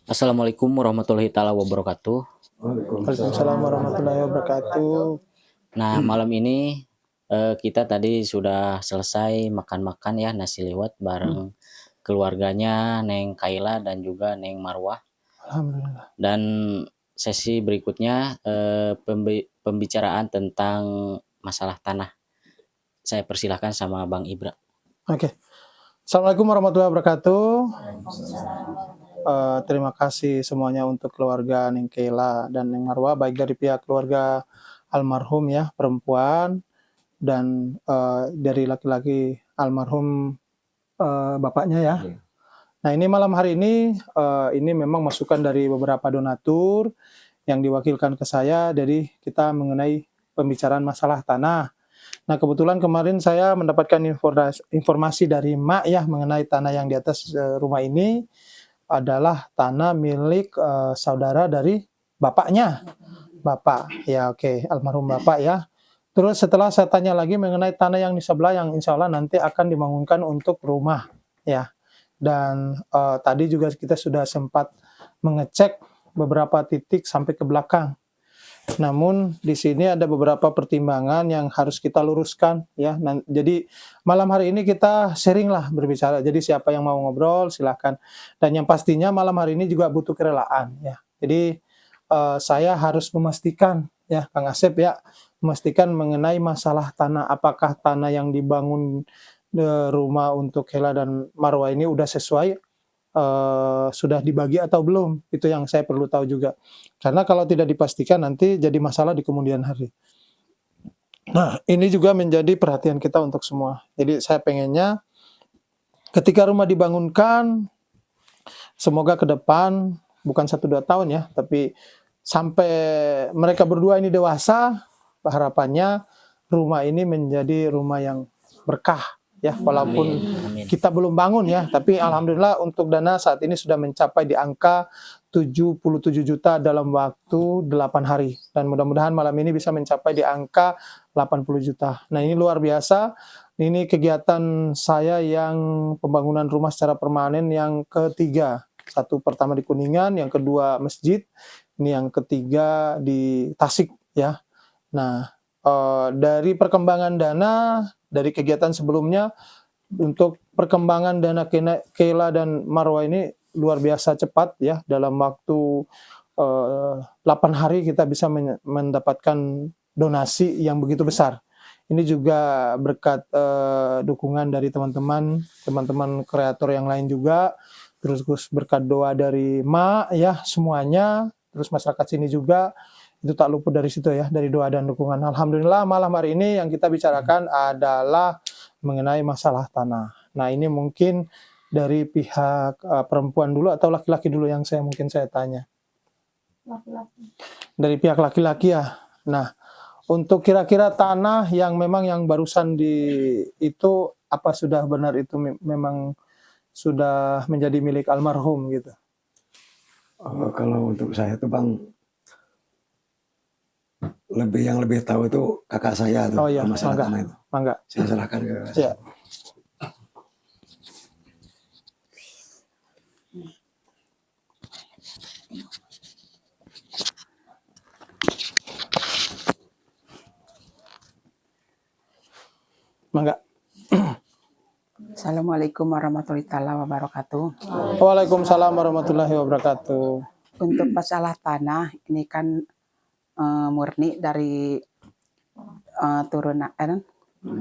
Assalamualaikum warahmatullahi taala wabarakatuh. Waalaikumsalam warahmatullahi wabarakatuh. Nah, malam ini kita tadi sudah selesai makan-makan ya nasi liwet bareng keluarganya Neng Kaila dan juga Neng Marwah. Alhamdulillah. Dan sesi berikutnya pembicaraan tentang masalah tanah. Saya persilahkan sama Bang Ibra. Oke. Assalamualaikum warahmatullahi wabarakatuh. Terima kasih semuanya untuk keluarga Neng Keila dan Neng Marwah, baik dari pihak keluarga almarhum ya perempuan dan dari laki-laki almarhum bapaknya ya. Nah ini malam hari ini memang masukan dari beberapa donatur yang diwakilkan ke saya, jadi kita mengenai pembicaraan masalah tanah. Nah kebetulan kemarin saya mendapatkan informasi dari Mak ya mengenai tanah yang di atas rumah ini adalah tanah milik saudara dari bapaknya. Bapak, ya oke, almarhum bapak ya. Terus setelah saya tanya lagi mengenai tanah yang di sebelah yang insya Allah nanti akan dibangunkan untuk rumah ya. Dan tadi juga kita sudah sempat mengecek beberapa titik sampai ke belakang. Namun di sini ada beberapa pertimbangan yang harus kita luruskan ya. Jadi malam hari ini kita sharing lah berbicara. Jadi siapa yang mau ngobrol silahkan. Dan yang pastinya malam hari ini juga butuh kerelaan ya. Jadi saya harus memastikan ya Kang Asep ya, memastikan mengenai masalah tanah, apakah tanah yang dibangun rumah untuk Hela dan Marwah ini udah sesuai, sudah dibagi atau belum, itu yang saya perlu tahu juga. Karena kalau tidak dipastikan nanti jadi masalah di kemudian hari. Nah, ini juga menjadi perhatian kita untuk semua. Jadi saya pengennya ketika rumah dibangunkan, semoga ke depan bukan 1-2 tahun ya, tapi sampai mereka berdua ini dewasa, harapannya rumah ini menjadi rumah yang berkah ya, walaupun Amin. kita belum bangun ya, tapi alhamdulillah untuk dana saat ini sudah mencapai di angka 77 juta dalam waktu 8 hari dan mudah-mudahan malam ini bisa mencapai di angka 80 juta. Nah, ini luar biasa. Ini kegiatan saya yang pembangunan rumah secara permanen yang ketiga. Satu pertama di Kuningan, yang kedua masjid, ini yang ketiga di Tasik ya. Nah, dari perkembangan dana dari kegiatan sebelumnya untuk perkembangan dana Keila dan Marwah ini luar biasa cepat ya, dalam waktu 8 hari kita bisa mendapatkan donasi yang begitu besar. Ini juga berkat dukungan dari teman-teman kreator yang lain juga, terus berkat doa dari Mak ya semuanya, terus masyarakat sini juga itu tak luput dari situ ya, dari doa dan dukungan. Alhamdulillah malam hari ini yang kita bicarakan adalah mengenai masalah tanah. Nah ini mungkin dari pihak perempuan dulu atau laki-laki dulu yang mungkin saya tanya. Laki-laki. Dari pihak laki-laki ya. Nah untuk kira-kira tanah yang memang yang barusan itu apa sudah benar itu memang sudah menjadi milik almarhum gitu? Kalau untuk saya tuh Bang, yang lebih tahu itu kakak saya tuh. Oh iya, masalah tanah itu. Mangga. Saya serahkan ke kakak saya. Mangga. Assalamualaikum warahmatullahi wabarakatuh. Waalaikumsalam warahmatullahi wabarakatuh. Untuk masalah tanah ini kan murni dari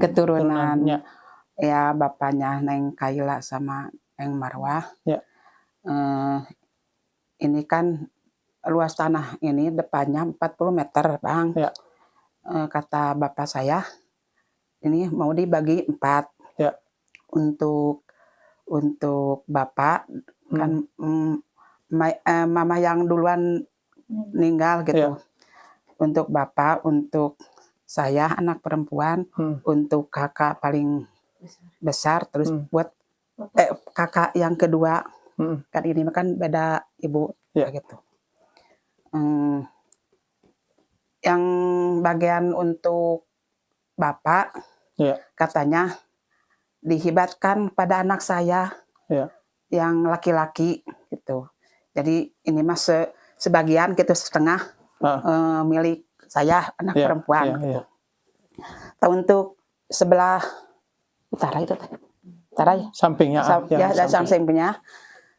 keturunan ya bapaknya Neng Kaila sama Neng Marwah. Ya. Ini kan luas tanah ini depannya 40 meter Bang. Ya. Kata bapak saya ini mau dibagi 4. Ya. Untuk bapak kan mama yang duluan meninggal gitu. Ya. Untuk bapak, untuk saya anak perempuan, untuk kakak paling besar, terus buat kakak yang kedua, kan ini kan beda ibu gitu. Yang bagian untuk bapak katanya dihibatkan pada anak saya yang laki-laki gitu. Jadi ini mas sebagian gitu setengah milik saya anak Iya, perempuan iya, gitu. iya. Tahu untuk sebelah utara itu teh. Utara ya. Sampingnya, Ya, yang dari sampingnya.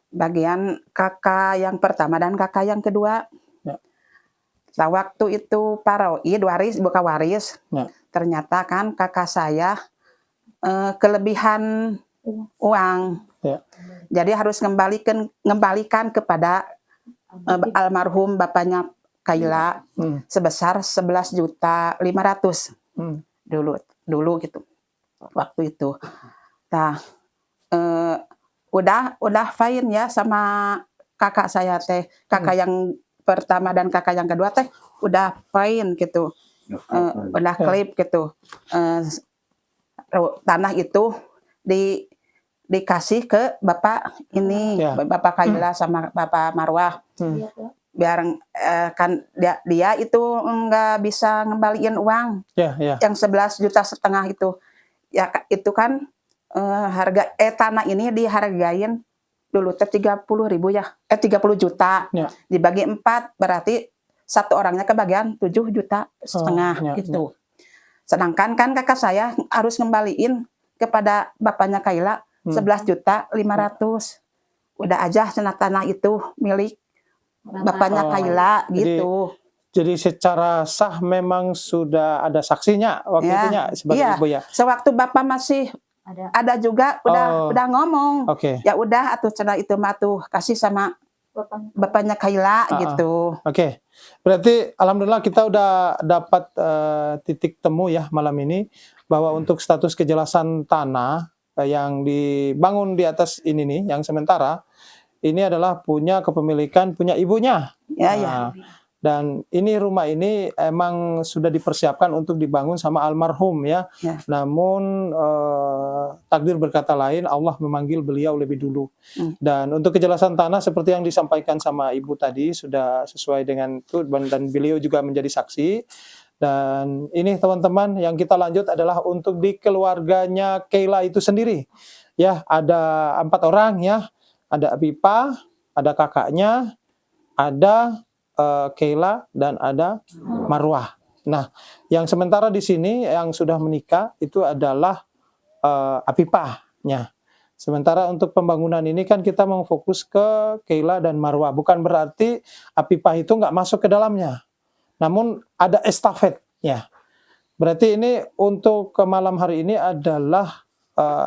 Bagian kakak yang pertama dan kakak yang kedua. Ya. Nah, waktu itu paroid waris buka waris. Ya. Ternyata kan kakak saya kelebihan uang. Ya. Jadi harus ngembalikan kepada almarhum bapaknya Kaila sebesar 11.500.000 dulu gitu waktu itu. Nah, udah fine ya sama kakak saya teh, kakak yang pertama dan kakak yang kedua teh udah fine gitu, udah klip gitu. Tanah itu dikasih ke bapak ini, bapak Kaila sama bapak Marwah. Biar kan dia itu nggak bisa ngembaliin uang yang 11,5 juta itu ya, itu kan harga tanah ini dihargain dulu 30.000 ya 30 juta dibagi 4 berarti satu orangnya kebagian 7,5 juta gitu. Sedangkan kan kakak saya harus ngembaliin kepada bapaknya Kaila 11.500.000. Udah aja tanah itu milik bapaknya Kaila gitu. Jadi secara sah memang sudah ada saksinya waktu itunya sebagai ibu ya. Sewaktu bapak masih ada juga udah ngomong. Ya udah atuh cenah itu mah tuh kasih sama bapaknya Kaila gitu. Berarti alhamdulillah kita udah dapat titik temu ya malam ini bahwa untuk status kejelasan tanah yang dibangun di atas ini nih yang sementara ini adalah punya kepemilikan punya ibunya. Dan ini rumah ini emang sudah dipersiapkan untuk dibangun sama almarhum ya. Namun takdir berkata lain, Allah memanggil beliau lebih dulu. Dan untuk kejelasan tanah seperti yang disampaikan sama ibu tadi sudah sesuai dengan itu dan beliau juga menjadi saksi. Dan ini teman-teman yang kita lanjut adalah untuk di keluarganya Kaila itu sendiri. Ya, ada 4 orang ya. Ada Apipa, ada kakaknya, ada Kaila dan ada Marwah. Nah, yang sementara di sini yang sudah menikah itu adalah Apipahnya. Sementara untuk pembangunan ini kan kita mau fokus ke Kaila dan Marwah. Bukan berarti Apipah itu nggak masuk ke dalamnya. Namun ada estafet ya. Berarti ini untuk ke malam hari ini adalah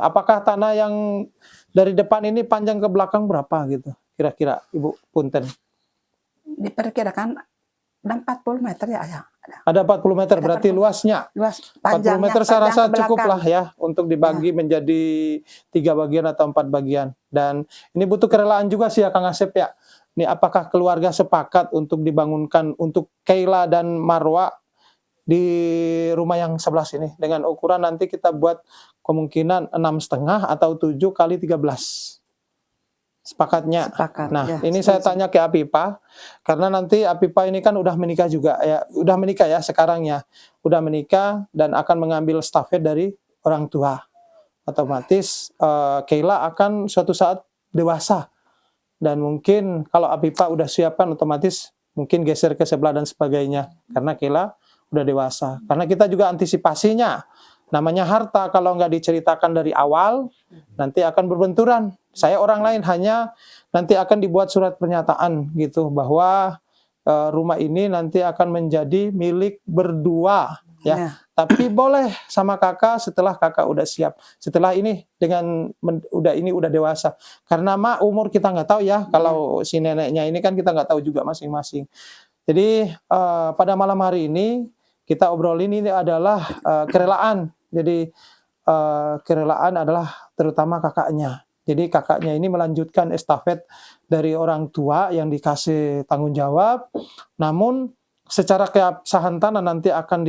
apakah tanah yang dari depan ini panjang ke belakang berapa gitu? Kira-kira Ibu Punten. Diperkirakan ada 40 meter ya. Ada 40 meter berarti luasnya. 40 meter saya rasa cukup lah ya untuk dibagi menjadi 3 bagian atau 4 bagian. Dan ini butuh kerelaan juga sih ya Kang Asep ya. Ini apakah keluarga sepakat untuk dibangunkan untuk Kaila dan Marwah di rumah yang sebelah sini dengan ukuran nanti kita buat kemungkinan 6,5 atau 7 kali 13. Sepakatnya. Nah, ini saya tanya ke Apipah karena nanti Apipah ini kan udah menikah juga ya, udah menikah ya sekarang ya. Udah menikah dan akan mengambil stafet dari orang tua. Otomatis Kaila akan suatu saat dewasa. Dan mungkin kalau Apipah udah siapkan otomatis mungkin geser ke sebelah dan sebagainya karena Kaila udah dewasa. Karena kita juga antisipasinya. Namanya harta kalau nggak diceritakan dari awal nanti akan berbenturan. Saya orang lain hanya nanti akan dibuat surat pernyataan gitu bahwa rumah ini nanti akan menjadi milik berdua ya. Tapi boleh sama kakak setelah kakak udah siap. Setelah ini dengan udah dewasa. Karena umur kita nggak tahu ya. Kalau si neneknya ini kan kita nggak tahu juga masing-masing. Jadi pada malam hari ini kita obrolin ini adalah kerelaan. Jadi kerelaan adalah terutama kakaknya. Jadi kakaknya ini melanjutkan estafet dari orang tua yang dikasih tanggung jawab. Namun secara keabsahan tanah nanti akan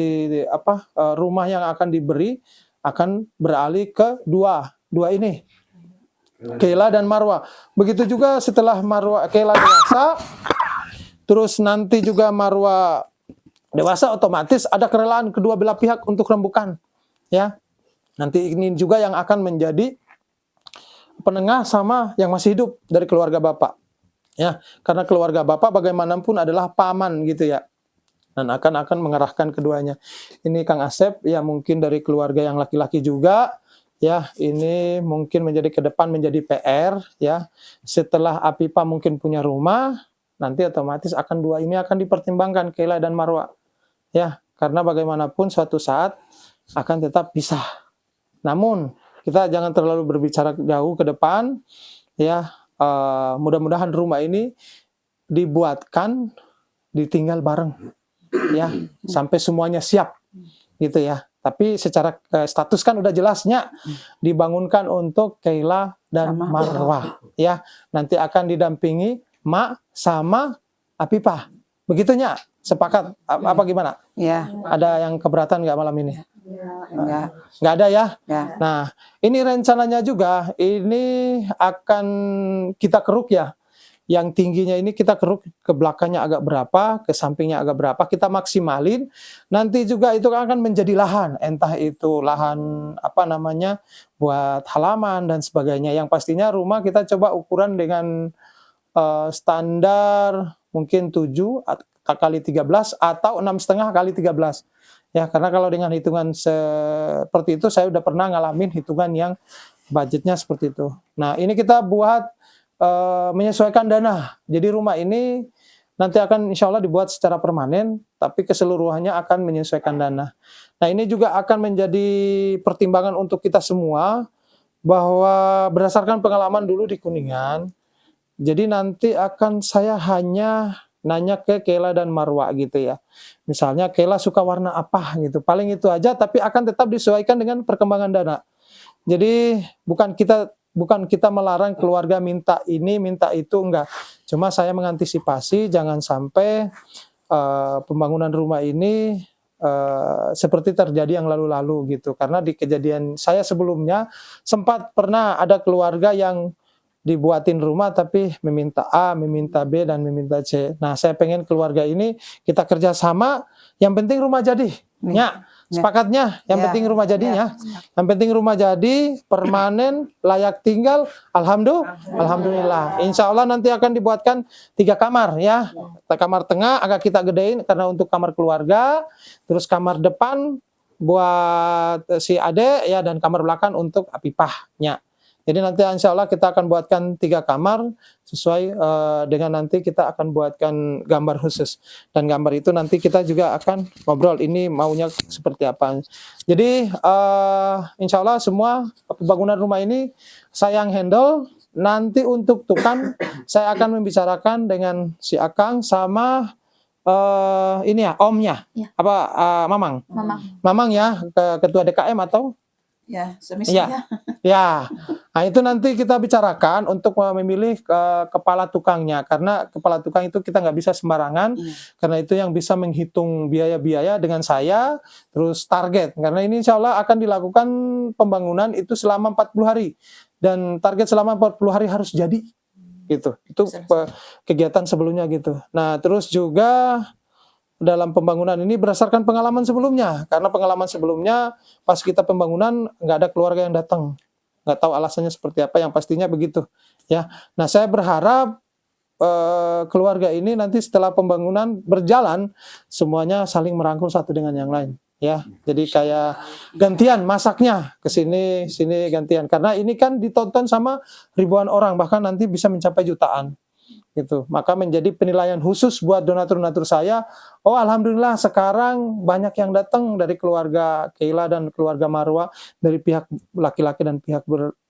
rumah yang akan diberi akan beralih ke dua ini. Kaila dan Marwah. Begitu juga setelah Kaila dewasa, terus nanti juga Marwah dewasa, otomatis ada kerelaan kedua belah pihak untuk rembukan. Ya, nanti ini juga yang akan menjadi penengah sama yang masih hidup dari keluarga bapak. Ya, karena keluarga Bapak bagaimanapun adalah paman gitu ya. Dan akan mengarahkan keduanya. Ini Kang Asep ya, mungkin dari keluarga yang laki-laki juga ya, ini mungkin menjadi ke depan menjadi PR ya. Setelah Apipa mungkin punya rumah, nanti otomatis dua ini akan dipertimbangkan, Keila dan Marwa. Ya, karena bagaimanapun suatu saat akan tetap pisah. Namun kita jangan terlalu berbicara jauh ke depan ya. Mudah-mudahan rumah ini dibuatkan ditinggal bareng ya, sampai semuanya siap gitu ya. Tapi secara status kan udah jelasnya dibangunkan untuk Keila dan Marwa ya. Nanti akan didampingi Mak sama Apipah. Begitunya, sepakat apa gimana? Ya. Ada yang keberatan nggak malam ini? Enggak. Nggak ada ya? Ya. Nah, ini rencananya juga, ini akan kita keruk ya. Yang tingginya ini kita keruk ke belakangnya agak berapa, ke sampingnya agak berapa, kita maksimalin. Nanti juga itu akan menjadi lahan, entah itu lahan apa namanya, buat halaman dan sebagainya. Yang pastinya rumah kita coba ukuran dengan standar mungkin 7 kali 13 atau 6,5 kali 13. Ya, karena kalau dengan hitungan seperti itu saya udah pernah ngalamin hitungan yang budgetnya seperti itu. Nah, ini kita buat menyesuaikan dana. Jadi rumah ini nanti akan insya Allah dibuat secara permanen, tapi keseluruhannya akan menyesuaikan dana. Nah, ini juga akan menjadi pertimbangan untuk kita semua, bahwa berdasarkan pengalaman dulu di Kuningan, jadi nanti akan saya hanya nanya ke Keila dan Marwa gitu ya. Misalnya Keila suka warna apa gitu. Paling itu aja, tapi akan tetap disesuaikan dengan perkembangan dana. Jadi bukan kita melarang keluarga minta ini, minta itu, enggak. Cuma saya mengantisipasi jangan sampai pembangunan rumah ini seperti terjadi yang lalu-lalu gitu. Karena di kejadian saya sebelumnya sempat pernah ada keluarga yang dibuatin rumah tapi meminta A, meminta B, dan meminta C. Nah, saya pengen keluarga ini kita kerjasama, yang penting rumah jadi. Ya, sepakatnya, yang penting rumah jadinya. Yang penting rumah jadi, permanen, layak tinggal, alhamdulillah. Insya Allah nanti akan dibuatkan 3 kamar ya. Kamar tengah agak kita gedein karena untuk kamar keluarga, terus kamar depan buat si Ade ya, dan kamar belakang untuk Apipahnya. Jadi nanti insya Allah kita akan buatkan 3 kamar sesuai dengan nanti kita akan buatkan gambar khusus. Dan gambar itu nanti kita juga akan ngobrol ini maunya seperti apa. Jadi insya Allah semua pembangunan rumah ini saya yang handle. Nanti untuk tukang saya akan membicarakan dengan si Akang sama ini ya omnya ya. Mamang. Mamang ya, ketua DKM atau? Ya, semisal ya. Nah, itu nanti kita bicarakan untuk memilih kepala tukangnya, karena kepala tukang itu kita nggak bisa sembarangan, karena itu yang bisa menghitung biaya-biaya dengan saya, terus target, karena ini insya Allah akan dilakukan pembangunan itu selama 40 hari, dan target selama 40 hari harus jadi, gitu. Itu kegiatan sebelumnya gitu. Nah, terus juga dalam pembangunan ini berdasarkan pengalaman sebelumnya, karena pengalaman sebelumnya pas kita pembangunan nggak ada keluarga yang datang, nggak tahu alasannya seperti apa, yang pastinya begitu ya. Nah, saya berharap keluarga ini nanti setelah pembangunan berjalan semuanya saling merangkul satu dengan yang lain ya. Jadi kayak gantian masaknya, ke sini gantian, karena ini kan ditonton sama ribuan orang, bahkan nanti bisa mencapai jutaan gitu. Maka menjadi penilaian khusus buat donatur-donatur saya. Oh, alhamdulillah sekarang banyak yang datang dari keluarga Keila dan keluarga Marwa, dari pihak laki-laki dan pihak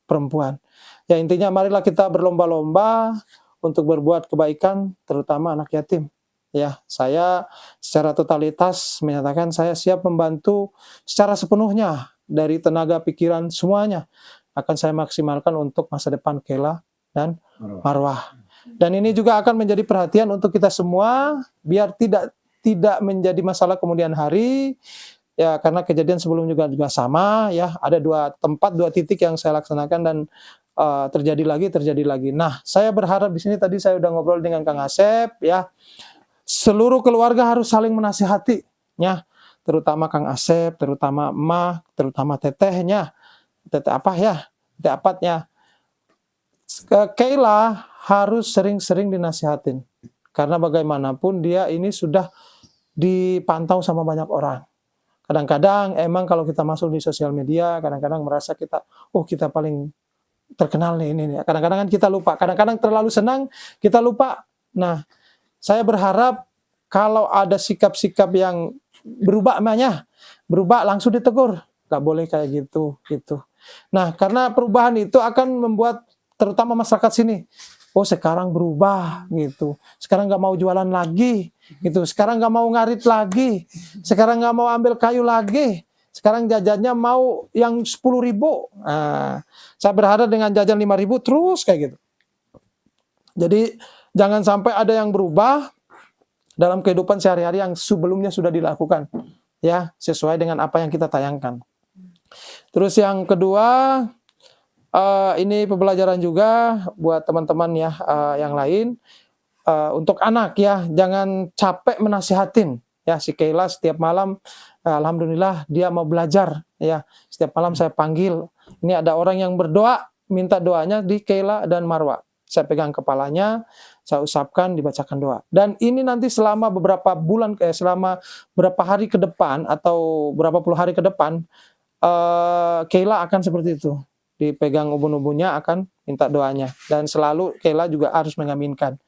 perempuan. Ya, intinya marilah kita berlomba-lomba untuk berbuat kebaikan, terutama anak yatim. Ya, saya secara totalitas menyatakan saya siap membantu secara sepenuhnya, dari tenaga, pikiran, semuanya akan saya maksimalkan untuk masa depan Keila dan Marwa. Dan ini juga akan menjadi perhatian untuk kita semua, biar tidak menjadi masalah kemudian hari ya, karena kejadian sebelum juga sama ya, ada 2 titik yang saya laksanakan dan terjadi lagi. Nah, saya berharap di sini, tadi saya udah ngobrol dengan Kang Asep ya, seluruh keluarga harus saling menasihati ya, terutama Kang Asep, terutama Emak, terutama tetehnya, teteh apatnya. Keila harus sering-sering dinasihatin. Karena bagaimanapun dia ini sudah dipantau sama banyak orang. Kadang-kadang emang kalau kita masuk di sosial media, kadang-kadang merasa kita, oh kita paling terkenal nih ini. Kadang-kadang kan kita lupa, kadang-kadang terlalu senang kita lupa. Nah, saya berharap kalau ada sikap-sikap yang berubah namanya, berubah langsung ditegur. Gak boleh kayak gitu. Nah, karena perubahan itu akan membuat terutama masyarakat sini, oh sekarang berubah gitu. Sekarang nggak mau jualan lagi gitu. Sekarang nggak mau ngarit lagi. Sekarang nggak mau ambil kayu lagi. Sekarang jajannya mau yang 10.000. Nah, saya berharap dengan jajan 5.000 terus kayak gitu. Jadi jangan sampai ada yang berubah dalam kehidupan sehari-hari yang sebelumnya sudah dilakukan, ya sesuai dengan apa yang kita tayangkan. Terus yang kedua, ini pembelajaran juga buat teman-teman ya yang lain, untuk anak ya, jangan capek menasihatin ya. Si Keila setiap malam, alhamdulillah dia mau belajar ya. Setiap malam saya panggil, ini ada orang yang berdoa, minta doanya di Keila dan Marwa. Saya pegang kepalanya, saya usapkan, dibacakan doa. Dan ini nanti selama beberapa bulan, selama beberapa hari ke depan atau berapa puluh hari ke depan, Keila akan seperti itu. Dipegang ubun-ubunnya akan minta doanya. Dan selalu Keila juga harus mengaminkan.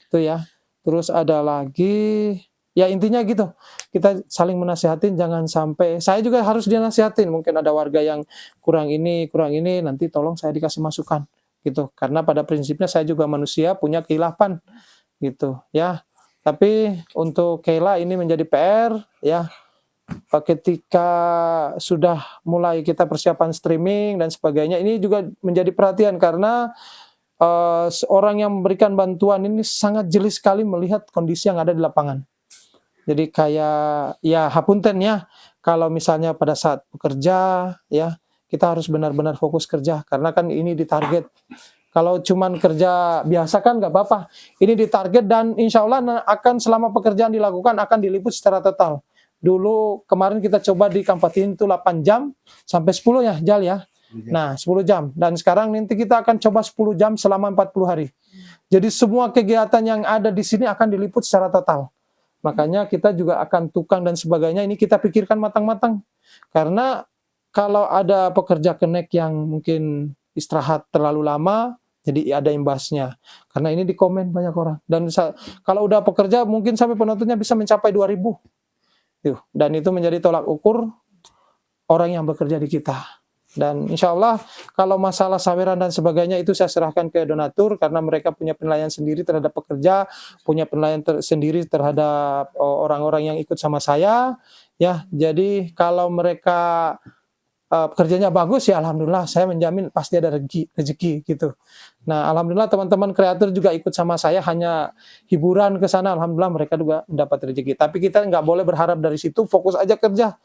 Itu ya. Terus ada lagi, ya intinya gitu. Kita saling menasihatin, jangan sampai, saya juga harus dinasihatin. Mungkin ada warga yang kurang ini, nanti tolong saya dikasih masukan. Gitu. Karena pada prinsipnya saya juga manusia, punya kekhilafan. Gitu ya. Tapi untuk Keila ini menjadi PR ya. Ketika sudah mulai kita persiapan streaming dan sebagainya, ini juga menjadi perhatian karena seorang yang memberikan bantuan ini sangat jeli sekali melihat kondisi yang ada di lapangan. Jadi kayak ya hapunten ya, kalau misalnya pada saat bekerja ya kita harus benar-benar fokus kerja karena kan ini ditarget. Kalau cuman kerja biasa kan nggak apa-apa. Ini ditarget dan insya Allah akan selama pekerjaan dilakukan akan diliput secara total. Dulu kemarin kita coba di Kampatin itu 8 jam sampai 10 ya Jal ya. Nah 10 jam dan sekarang nanti kita akan coba 10 jam selama 40 hari. Jadi semua kegiatan yang ada di sini akan diliput secara total. Makanya kita juga akan tukang dan sebagainya ini kita pikirkan matang-matang. Karena kalau ada pekerja kenek yang mungkin istirahat terlalu lama, jadi ada imbasnya. Karena ini di komen banyak orang. Dan kalau udah pekerja mungkin sampai penontonnya bisa mencapai 2.000. Dan itu menjadi tolak ukur orang yang bekerja di kita. Dan insya Allah kalau masalah saweran dan sebagainya itu saya serahkan ke donatur karena mereka punya penilaian sendiri terhadap pekerja, punya penilaian sendiri terhadap orang-orang yang ikut sama saya. Ya, jadi kalau mereka kerjanya bagus ya alhamdulillah saya menjamin pasti ada rezeki gitu. Nah alhamdulillah teman-teman kreator juga ikut sama saya hanya hiburan ke sana, alhamdulillah mereka juga mendapat rezeki. Tapi kita nggak boleh berharap dari situ, fokus aja kerja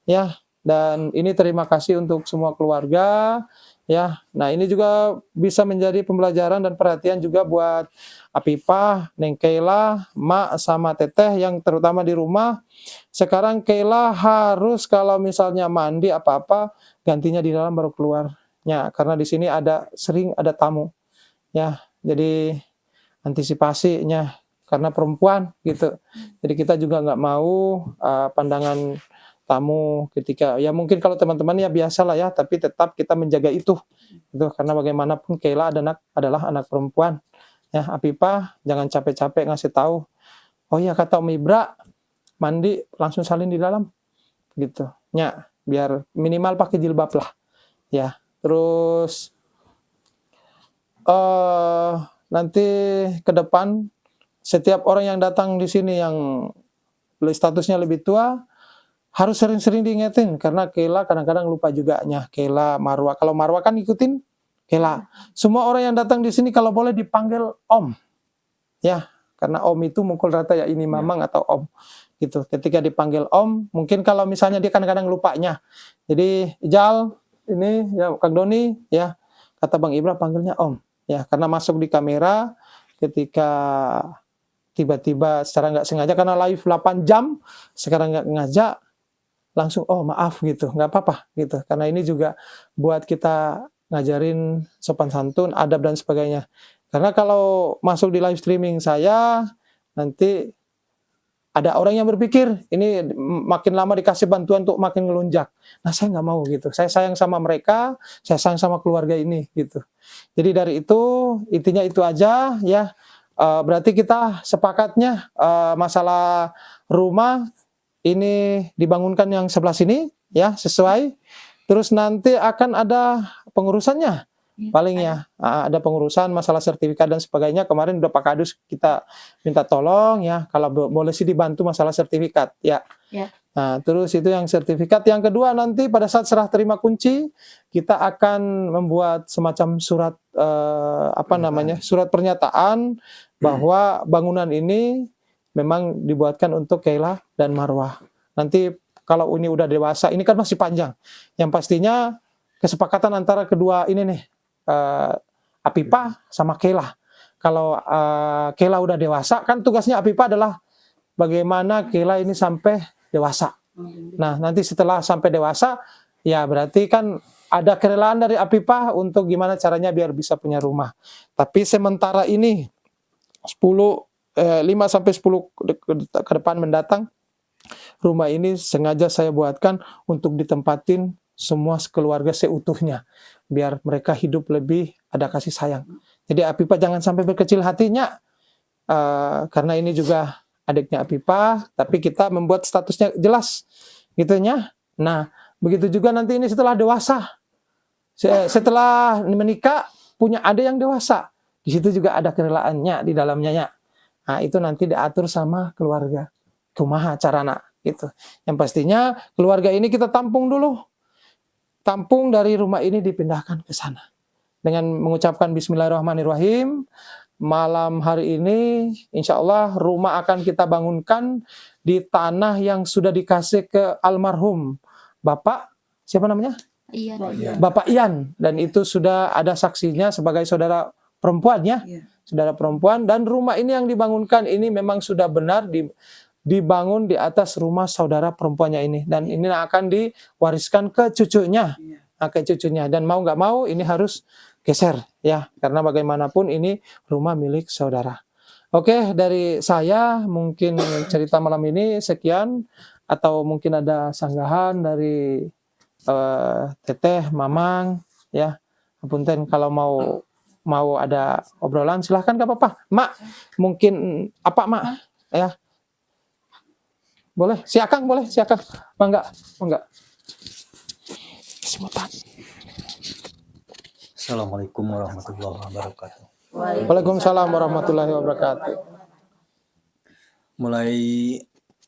ya. Dan ini terima kasih untuk semua keluarga ya. Nah ini juga bisa menjadi pembelajaran dan perhatian juga buat Apipah, Neng Keila, Mak sama Teteh yang terutama di rumah. Sekarang Keila harus kalau misalnya mandi apa-apa gantinya di dalam baru keluarnya karena di sini sering ada tamu ya. Jadi antisipasinya karena perempuan gitu. Jadi kita juga nggak mau pandangan tamu ketika ya mungkin kalau teman-teman ya biasa lah ya, tapi tetap kita menjaga itu karena bagaimanapun Keila adalah anak perempuan ya. Apipah jangan capek-capek ngasih tahu, oh ya kata Om Ibra mandi langsung salin di dalam gitu ya, biar minimal pakai jilbab lah ya. Terus nanti ke depan setiap orang yang datang di sini yang statusnya lebih tua harus sering-sering diingetin karena Keila kadang-kadang lupa juga nya. Keila, Marwa, kalau Marwa kan ikutin Keila. Semua orang yang datang di sini kalau boleh dipanggil Om ya, karena Om itu mukul rata ya, ini Mamang atau Om gitu. Ketika dipanggil Om mungkin kalau misalnya dia kadang-kadang lupanya, jadi Jal ini ya Kang Doni ya, kata Bang Ibra panggilnya Om ya, karena masuk di kamera ketika tiba-tiba secara nggak sengaja karena live 8 jam sekarang nggak ngajak langsung oh maaf gitu, nggak apa-apa gitu, karena ini juga buat kita ngajarin sopan santun, adab dan sebagainya. Karena kalau masuk di live streaming saya, nanti ada orang yang berpikir, ini makin lama dikasih bantuan untuk makin ngelunjak. Nah, saya nggak mau gitu. Saya sayang sama mereka, saya sayang sama keluarga ini gitu. Jadi dari itu, intinya itu aja ya. Berarti kita sepakatnya masalah rumah ini dibangunkan yang sebelah sini ya, sesuai. Terus nanti akan ada pengurusannya. Paling ya ada pengurusan masalah sertifikat dan sebagainya. Kemarin udah Pak Kadus kita minta tolong ya, kalau boleh sih dibantu masalah sertifikat ya. Nah, terus itu yang sertifikat. Yang kedua, nanti pada saat serah terima kunci kita akan membuat semacam surat surat pernyataan bahwa bangunan ini memang dibuatkan untuk Keila dan Marwah. Nanti kalau ini udah dewasa, ini kan masih panjang. Yang pastinya kesepakatan antara kedua ini nih, Apipah sama Keila. Kalau Keila udah dewasa, kan tugasnya Apipah adalah bagaimana Keila ini sampai dewasa. Nah, nanti setelah sampai dewasa, ya berarti kan ada kerelaan dari Apipah untuk gimana caranya biar bisa punya rumah. Tapi sementara ini 5 sampai 10 ke depan mendatang, rumah ini sengaja saya buatkan untuk ditempatin semua keluarga seutuhnya, biar mereka hidup lebih ada kasih sayang. Jadi Apipah jangan sampai berkecil hatinya, karena ini juga adiknya Apipah, tapi kita membuat statusnya jelas, gitunya. Nah, begitu juga nanti ini setelah dewasa, setelah menikah punya adik yang dewasa, di situ juga ada kerelaannya di dalamnya ya. Nah, itu nanti diatur sama keluarga, kumaha carana gitu. Yang pastinya keluarga ini kita tampung dulu. Tampung dari rumah ini dipindahkan ke sana. Dengan mengucapkan Bismillahirrahmanirrahim, malam hari ini insya Allah rumah akan kita bangunkan di tanah yang sudah dikasih ke almarhum Bapak, siapa namanya? Bapak Ian. Dan itu sudah ada saksinya sebagai saudara perempuan ya. Saudara perempuan. Dan rumah ini yang dibangunkan ini memang sudah benar dibangun di atas rumah saudara perempuannya ini, dan ini akan diwariskan ke cucunya, ke cucunya. Dan mau nggak mau ini harus geser ya, karena bagaimanapun ini rumah milik saudara. Oke, dari saya mungkin cerita malam ini sekian, atau mungkin ada sanggahan dari Teteh, Mamang ya. Punten kalau mau ada obrolan silahkan, gak apa-apa. Mak, mungkin apa Mak ya? Boleh, si Akang boleh, si Akang. Enggak. Semutan. Assalamualaikum warahmatullahi wabarakatuh. Waalaikumsalam warahmatullahi wabarakatuh. Mulai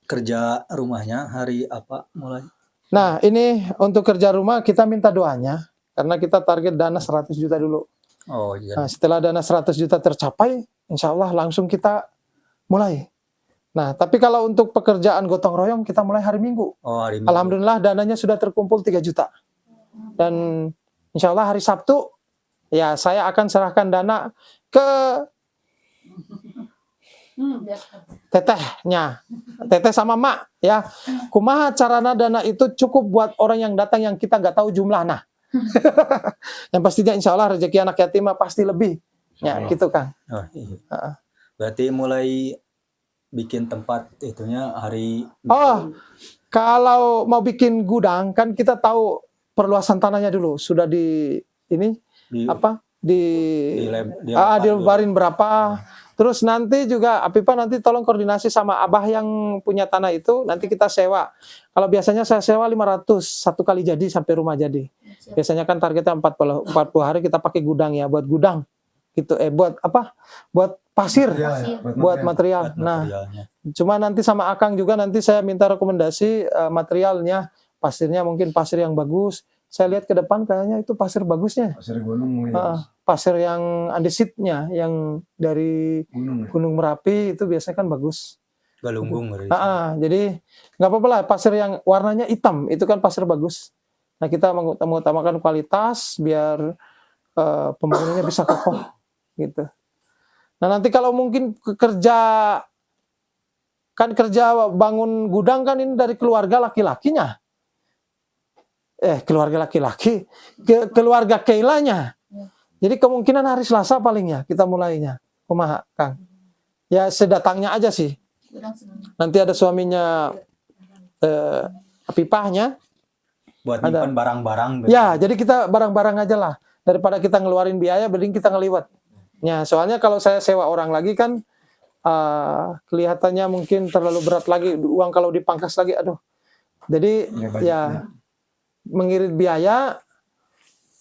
kerja rumahnya hari apa mulai? Nah, ini untuk kerja rumah kita minta doanya, karena kita target dana 100 juta dulu. Oh iya. Nah, setelah dana 100 juta tercapai, insya Allah langsung kita mulai. Nah, tapi kalau untuk pekerjaan gotong royong kita mulai hari Minggu. Oh, hari Minggu. Alhamdulillah dananya sudah terkumpul 3 juta. Dan insya Allah hari Sabtu, ya saya akan serahkan dana ke tetehnya, teteh sama mak ya. Kumaha carana dana itu cukup buat orang yang datang yang kita nggak tahu jumlahnya. Yang pastinya insya Allah rezeki anak yatim pasti lebih. Ya gitu Kang. Oh, iya. Berarti mulai bikin tempat itunya hari. Oh, kalau mau bikin gudang kan kita tahu perluasan tanahnya dulu sudah dilebarin berapa. Terus nanti juga Apipah nanti tolong koordinasi sama Abah yang punya tanah itu, nanti kita sewa. Kalau biasanya saya sewa 500 satu kali jadi sampai rumah jadi. Biasanya kan targetnya 40 hari kita pakai gudang ya, buat gudang. Gitu buat apa? Buat pasir, buat material. Nah, cuma nanti sama Akang juga nanti saya minta rekomendasi materialnya. Pasirnya mungkin pasir yang bagus. Saya lihat ke depan kayaknya itu pasir bagusnya. Pasir gunung. Pasir yang andesitnya, yang dari Gunung Merapi itu biasanya kan bagus. Galunggung. Jadi nggak apa-apa lah pasir yang warnanya hitam itu kan pasir bagus. Nah kita mengutamakan kualitas biar pembangunannya bisa kokoh gitu. Nah nanti kalau mungkin kerja bangun gudang kan ini dari keluarga laki-lakinya. Keluarga laki-laki, keluarga Keilanya. Jadi kemungkinan hari Selasa paling ya kita mulainya. Kumaha, Kang? Ya sedatangnya aja sih. Nanti ada suaminya Apipahnya. Buat Ada. nyimpen barang-barang gitu. Ya, jadi kita barang-barang aja lah. Daripada kita ngeluarin biaya, mending kita ngeliwat. Ya, soalnya kalau saya sewa orang lagi kan kelihatannya mungkin terlalu berat lagi. Uang kalau dipangkas lagi, aduh. Jadi ya mengirit biaya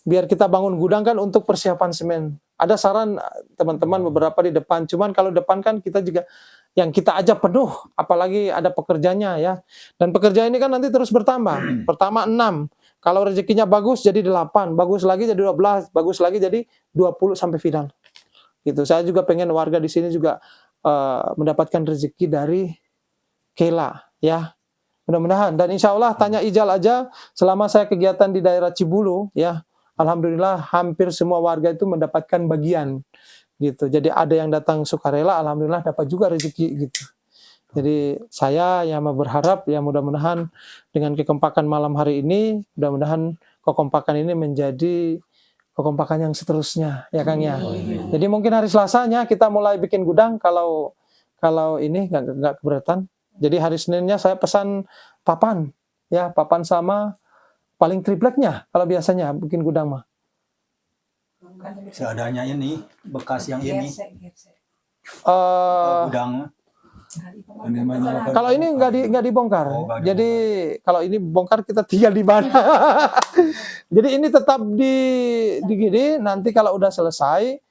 biar kita bangun gudang kan untuk persiapan semen. Ada saran teman-teman beberapa di depan. Cuman kalau depan kan kita juga yang kita aja penuh, apalagi ada pekerjanya ya. Dan pekerja ini kan nanti terus bertambah. Pertama 6. Kalau rezekinya bagus jadi 8, bagus lagi jadi 12, bagus lagi jadi 20 sampai final. Gitu. Saya juga pengen warga di sini juga mendapatkan rezeki dari Kela ya. Mudah-mudahan dan insya Allah tanya Ijal aja selama saya kegiatan di daerah Cibulu ya. Alhamdulillah hampir semua warga itu mendapatkan bagian gitu. Jadi ada yang datang sukarela, alhamdulillah dapat juga rezeki gitu. Jadi saya yang berharap ya mudah-mudahan dengan kekompakan malam hari ini, mudah-mudahan kekompakan ini menjadi kekompakan yang seterusnya ya Kang ya. Jadi mungkin hari Selasanya kita mulai bikin gudang kalau ini nggak keberatan. Jadi hari Seninnya saya pesan papan ya, papan sama paling tripleknya kalau biasanya bikin gudang mah. Seadanya ini, bekas yang ini. Gudang. Kalau ini nggak dibongkar. Jadi kalau ini bongkar kita tinggal di mana. Jadi ini tetap di gini. Nanti kalau udah selesai,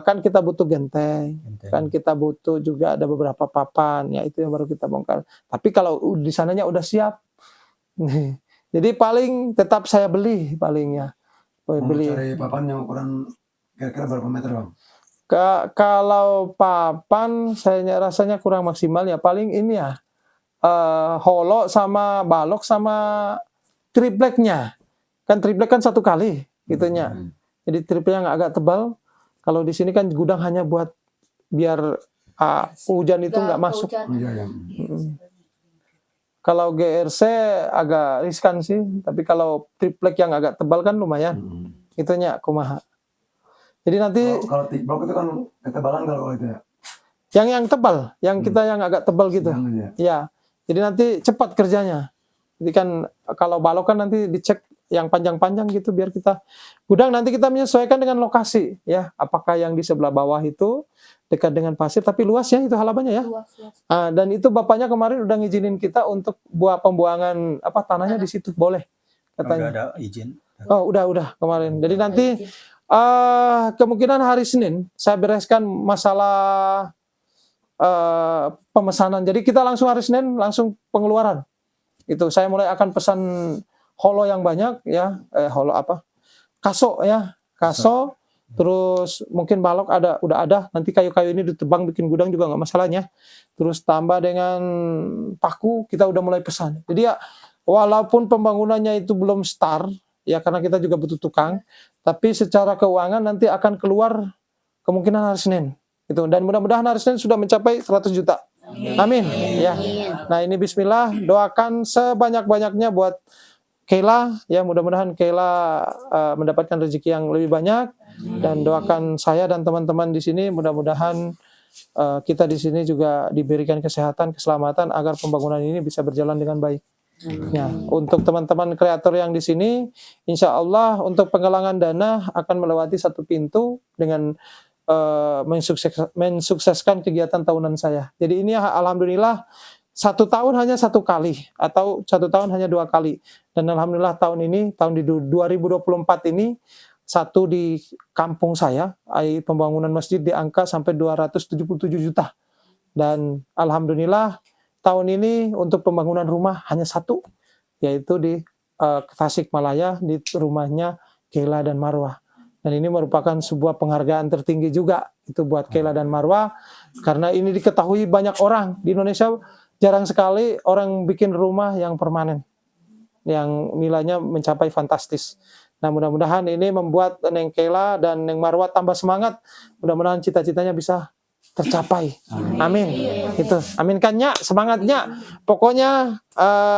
kan kita butuh genteng, kan kita butuh juga ada beberapa papan. Ya itu yang baru kita bongkar. Tapi kalau di sananya udah siap, jadi paling tetap saya beli palingnya. Beli. Cari papan yang ukuran kira-kira berapa meter Bang? Kalau papan saya rasanya kurang maksimal ya, paling ini ya holo sama balok sama tripleknya. Kan triplek kan 1 kali gitunya. Jadi tripleknya agak tebal. Kalau di sini kan gudang hanya buat biar hujan itu nggak masuk. Kalau GRC agak riskan sih, tapi kalau triplek yang agak tebal kan lumayan. Itunya kumaha. Jadi nanti kalau blok itu kan ketebalan kalau itu ya. Yang tebal, yang kita yang agak tebal gitu. Ya. Jadi nanti cepat kerjanya. Jadi kan kalau balok kan nanti dicek yang panjang-panjang gitu biar kita gudang nanti kita menyesuaikan dengan lokasi ya. Apakah yang di sebelah bawah itu dekat dengan pasir tapi luas ya itu halamannya ya. Luas. Dan itu bapaknya kemarin udah ngizinin kita untuk buat pembuangan tanahnya di situ boleh katanya. Udah ada izin. Oh, udah kemarin. Jadi nanti kemungkinan hari Senin saya bereskan masalah pemesanan. Jadi kita langsung hari Senin langsung pengeluaran. Itu saya mulai akan pesan holo yang banyak ya, holo kaso ya, kaso. Terus mungkin balok udah ada. Nanti kayu-kayu ini ditebang bikin gudang juga nggak masalahnya. Terus tambah dengan paku kita udah mulai pesan. Jadi ya walaupun pembangunannya itu belum start ya karena kita juga butuh tukang, tapi secara keuangan nanti akan keluar kemungkinan hari Senin. Gitu. Dan mudah-mudahan hari Senin sudah mencapai 100 juta. Amin. Ya. Nah ini Bismillah, doakan sebanyak-banyaknya buat Kela ya, mudah-mudahan Kela mendapatkan rezeki yang lebih banyak dan doakan saya dan teman-teman di sini mudah-mudahan kita di sini juga diberikan kesehatan, keselamatan agar pembangunan ini bisa berjalan dengan baik. Ya, untuk teman-teman kreator yang di sini, insya Allah untuk penggalangan dana akan melewati 1 pintu dengan mensukseskan kegiatan tahunan saya. Jadi ini alhamdulillah 1 tahun hanya 1 kali atau 1 tahun hanya 2 kali. Dan alhamdulillah tahun di 2024 ini satu di kampung saya, pembangunan masjid di angka sampai 277 juta. Dan alhamdulillah tahun ini untuk pembangunan rumah hanya 1, yaitu di Tasikmalaya di rumahnya Kela dan Marwah. Dan ini merupakan sebuah penghargaan tertinggi juga itu buat Kela dan Marwah karena ini diketahui banyak orang di Indonesia. Jarang sekali orang bikin rumah yang permanen, yang nilainya mencapai fantastis. Nah mudah-mudahan ini membuat Neng Kela dan Neng Marwah tambah semangat. Mudah-mudahan cita-citanya bisa tercapai. Amin. Itu. Aminkan Nyak, semangatnya. Pokoknya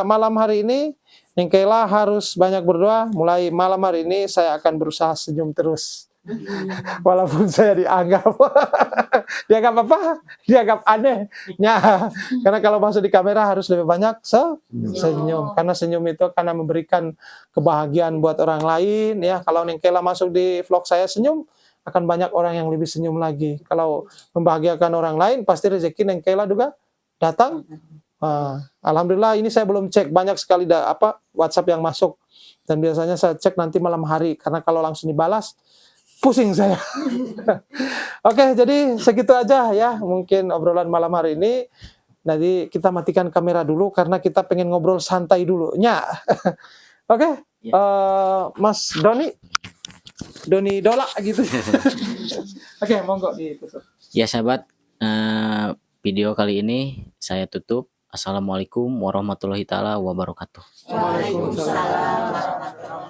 malam hari ini Neng Kela harus banyak berdoa. Mulai malam hari ini saya akan berusaha senyum terus. Walaupun saya dianggap dianggap apa? Dianggap aneh. Ya, karena kalau masuk di kamera harus lebih banyak senyum. Karena senyum itu karena memberikan kebahagiaan buat orang lain ya. Kalau Neng Kela masuk di vlog saya senyum, akan banyak orang yang lebih senyum lagi. Kalau membahagiakan orang lain, pasti rezeki Neng Kela juga datang. Alhamdulillah ini saya belum cek, banyak sekali WhatsApp yang masuk. Dan biasanya saya cek nanti malam hari, karena kalau langsung dibalas, pusing saya. Oke, jadi segitu aja ya mungkin obrolan malam hari ini. Nanti kita matikan kamera dulu karena kita pengen ngobrol santai dulu. Oke, Mas Doni Dola gitu. Oke, monggo ditutup. Ya sahabat, video kali ini saya tutup. Assalamualaikum warahmatullahi taala wabarakatuh. Waalaikumsalam.